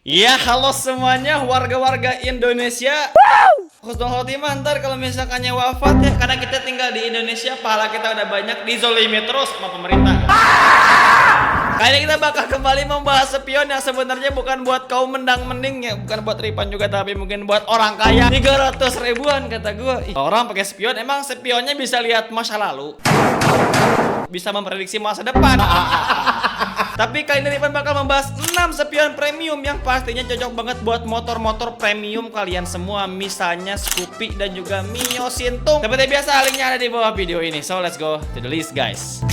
Ya, halo semuanya warga-warga Indonesia. Husnul khotimah ntar kalau misalkannya wafat ya, karena kita tinggal di Indonesia, pahala kita udah banyak, dizolimi terus sama pemerintah. Kali ini kita bakal kembali membahas spion yang sebenarnya bukan buat kaum mendang-mending ya, bukan buat Ripan juga, tapi mungkin buat orang kaya. 300 ribuan kata gue. Orang pakai spion, emang spionnya bisa lihat masa lalu, bisa memprediksi masa depan. Tapi kali ini Ripan bakal membahas 6 spion premium yang pastinya cocok banget buat motor-motor premium kalian semua. Misalnya Scoopy dan juga Mio Sintung. Seperti biasa, linknya ada di bawah video ini. So let's go to the list guys.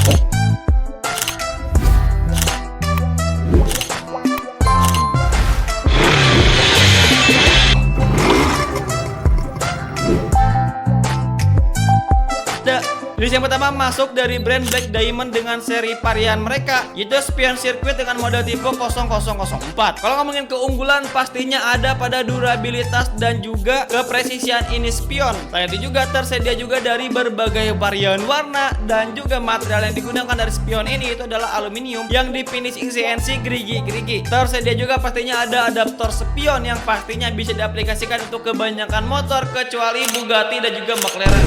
List yang pertama masuk dari brand Black Diamond dengan seri varian mereka, yaitu spion sirkuit dengan model tipe 0004. Kalau ngomongin keunggulan, pastinya ada pada durabilitas dan juga kepresisian ini spion. Selain itu juga tersedia juga dari berbagai varian warna, dan juga material yang digunakan dari spion ini itu adalah aluminium yang di finishing CNC gerigi-gerigi. Tersedia juga pastinya ada adaptor spion yang pastinya bisa diaplikasikan untuk kebanyakan motor kecuali Bugatti dan juga McLaren.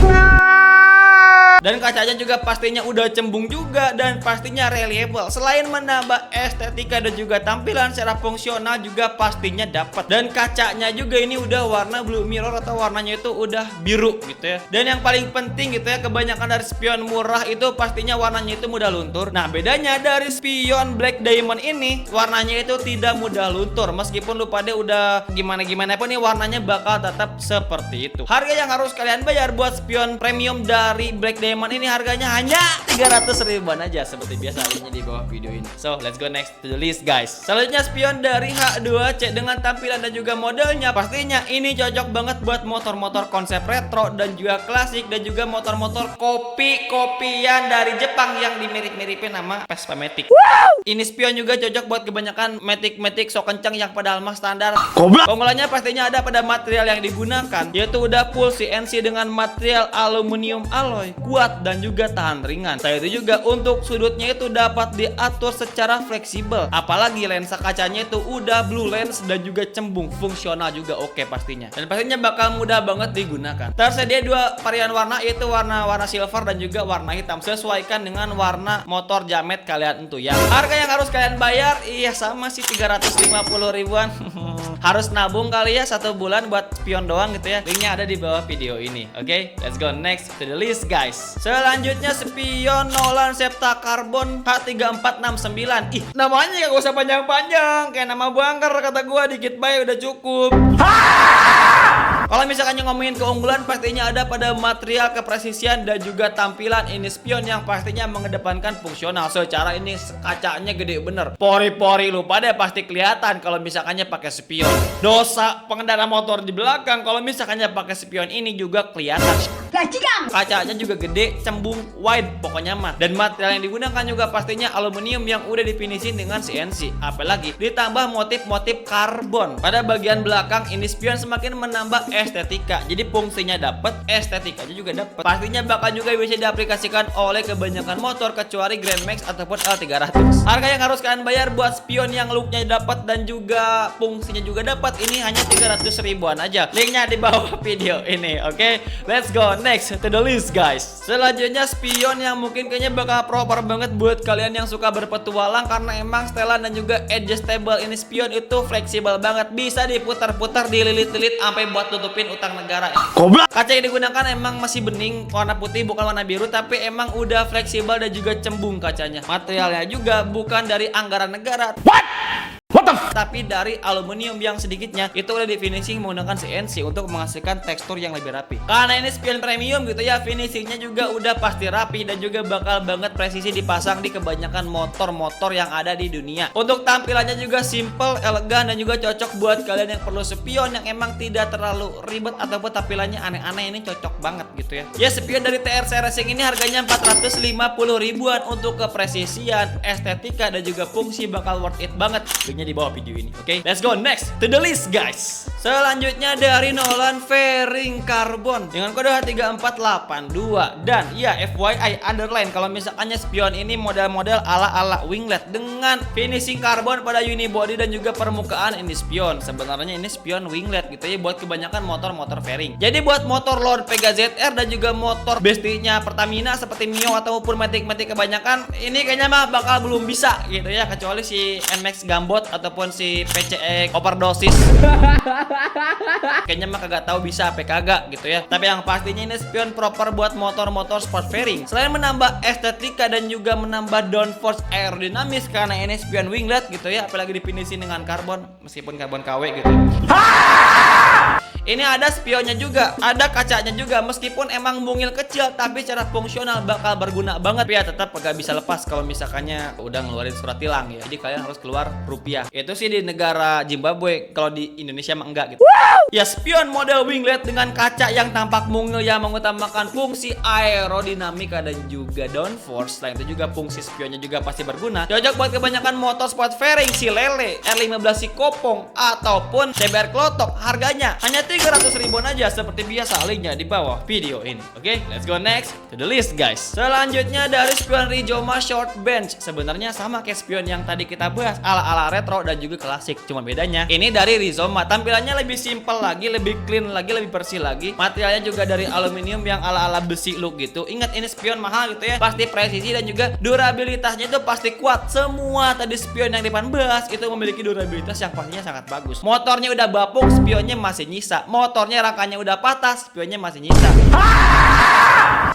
Dan kacanya juga pastinya udah cembung juga dan pastinya reliable. Selain menambah estetika dan juga tampilan, secara fungsional juga pastinya dapat. Dan kacanya juga ini udah warna blue mirror atau warnanya itu udah biru gitu ya. Dan yang paling penting gitu ya, kebanyakan dari spion murah itu pastinya warnanya itu mudah luntur. Nah, bedanya dari spion Black Diamond ini, warnanya itu tidak mudah luntur. Meskipun lu pada udah gimana-gimana pun nih, warnanya bakal tetap seperti itu. Harga yang harus kalian bayar buat spion premium dari Black Diamond ini harganya hanya 300 ribuan aja, seperti biasa linknya di bawah video ini. So let's go next to the list guys. Selanjutnya spion dari H2C dengan tampilan dan juga modelnya, pastinya ini cocok banget buat motor-motor konsep retro dan juga klasik, dan juga motor-motor kopi-kopian dari Jepang yang dimirip-miripin sama Vespa Matic. Ini spion juga cocok buat kebanyakan Matic sok kencang yang padahal mah standar. Keunggulannya pastinya ada pada material yang digunakan, yaitu udah full CNC dengan material aluminium alloy, kuat dan juga tahan ringan. Selain itu juga untuk sudutnya itu dapat diatur secara fleksibel. Apalagi lensa kacanya itu udah blue lens dan juga cembung, fungsional juga oke pastinya. Dan pastinya bakal mudah banget digunakan. Tersedia dua varian warna, yaitu warna silver dan juga warna hitam. Sesuaikan dengan warna motor jamet kalian itu ya. Harga yang harus kalian bayar iya sama sih, 350 ribuan. Harus nabung kali ya 1 bulan buat spion doang gitu ya. Linknya ada di bawah video ini. Oke, let's go next to the list guys. Selanjutnya spion Nolan Septa Carbon H3469. Ih, namanya gak usah panjang-panjang, kayak nama bangker kata gua, dikit baik udah cukup. Kalau misalkan ngomongin keunggulan, pastinya ada pada material, kepresisian dan juga tampilan ini spion yang pastinya mengedepankan fungsional. Secara ini kacanya gede bener, pori-pori lu pada pasti kelihatan kalau misalkannya pakai spion. Dosa pengendara motor di belakang kalau misalkannya pakai spion ini juga kelihatan. Kacanya juga gede, cembung, wide pokoknya mah. Dan material yang digunakan juga pastinya aluminium yang udah difinishing dengan CNC. Apalagi ditambah motif-motif karbon pada bagian belakang ini spion semakin menambah estetika. Jadi fungsinya dapat, estetikanya juga dapat. Pastinya bakal juga bisa diaplikasikan oleh kebanyakan motor kecuali Grand Max ataupun L300. Harga yang harus kalian bayar buat spion yang looknya dapat dan juga fungsinya juga dapat ini hanya 300 ribuan aja. Linknya di bawah video ini. Oke, let's go next to the list guys. Selanjutnya spion yang mungkin kayaknya bakal proper banget buat kalian yang suka berpetualang, karena emang setelan dan juga adjustable ini spion itu fleksibel banget, bisa diputar-putar, dililit-lilit sampai buat tutupin utang negara. Kaca yang digunakan emang masih bening, warna putih bukan warna biru, tapi emang udah fleksibel dan juga cembung kacanya. Materialnya juga bukan dari anggaran negara, tapi dari aluminium yang sedikitnya itu udah di finishing menggunakan CNC untuk menghasilkan tekstur yang lebih rapi. Karena ini spion premium gitu ya, finishingnya juga udah pasti rapi dan juga bakal banget presisi dipasang di kebanyakan motor-motor yang ada di dunia. Untuk tampilannya juga simple, elegan dan juga cocok buat kalian yang perlu spion yang emang tidak terlalu ribet ataupun tampilannya aneh-aneh, ini cocok banget gitu ya. Ya, spion dari TRC Racing ini harganya 450 ribuan. Untuk kepresisian, estetika dan juga fungsi bakal worth it banget. Linknya di bawah video ini. Oke, let's go next to the list guys. Selanjutnya dari Nolan fairing carbon dengan kode H3482. Dan ya FYI underline kalau misalkannya spion ini model-model ala-ala winglet dengan finishing karbon pada unibody dan juga permukaan ini spion. Sebenarnya ini spion winglet gitu ya buat kebanyakan motor-motor fairing. Jadi buat motor Lord Pega ZR dan juga motor bestinya Pertamina seperti Mio ataupun Matic kebanyakan ini kayaknya mah bakal belum bisa gitu ya, kecuali si NMAX Gambot ataupun si PCX Overdosis. Kayaknya mah kagak tahu bisa apa kagak gitu ya. Tapi yang pastinya ini spion proper buat motor-motor sport fairing. Selain menambah estetika dan juga menambah downforce aerodinamis karena ini spion winglet gitu ya, apalagi difinishin dengan karbon meskipun karbon KW gitu. Ini ada spionnya juga, ada kacanya juga. Meskipun emang mungil kecil, tapi secara fungsional bakal berguna banget. Tapi ya tetap gak bisa lepas kalau misalkannya udah ngeluarin surat tilang ya. Jadi kalian harus keluar rupiah. Itu sih di negara Zimbabwe, kalau di Indonesia mah enggak gitu. Ya spion model winglet dengan kaca yang tampak mungil yang mengutamakan fungsi aerodinamika dan juga downforce. Selain itu juga fungsi spionnya juga pasti berguna. Cocok buat kebanyakan motor sport fairing si Lele, R15 si Kopong ataupun CBR Klotok. Harganya hanya 300 ribuan aja seperti biasa, linknya di bawah video ini. Oke, let's go next to the list guys. Selanjutnya dari spion Rizoma Short Bench. Sebenarnya sama kayak spion yang tadi kita bahas, ala-ala retro dan juga klasik. Cuma bedanya ini dari Rizoma, tampilannya lebih simple lagi, lebih clean lagi, lebih bersih lagi. Materialnya juga dari aluminium yang ala-ala besi look gitu. Ingat ini spion mahal gitu ya, pasti presisi dan juga durabilitasnya itu pasti kuat. Semua tadi spion yang depan bahas itu memiliki durabilitas yang pastinya sangat bagus. Motornya udah bapuk, spionnya masih nyisa. Motornya rangkanya udah patah, spionnya masih nyisa.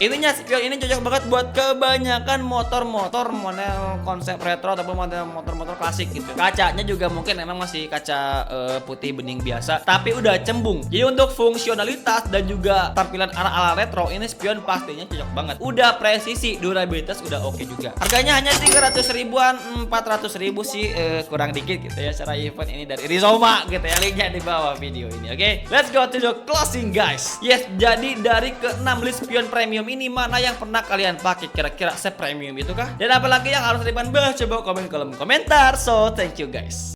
Intinya spion ini cocok banget buat kebanyakan motor-motor model konsep retro ataupun model motor-motor klasik gitu. Kacanya juga mungkin emang masih kaca putih bening biasa, tapi udah cembung. Jadi untuk fungsionalitas dan juga tampilan ala-ala retro ini spion pastinya cocok banget. Udah presisi, durabilitas udah oke juga. Harganya hanya 300 ribuan, 400 ribu sih kurang dikit gitu ya secara event ini dari Rizoma gitu ya, linknya di bawah video ini. Oke, let's go to the closing guys. Yes, jadi dari ke-6 list spion premium ini mana yang pernah kalian pakai, kira-kira se-premium itu kah? Dan apalagi yang harus kalian bahas, coba komen di kolom komentar. So thank you guys.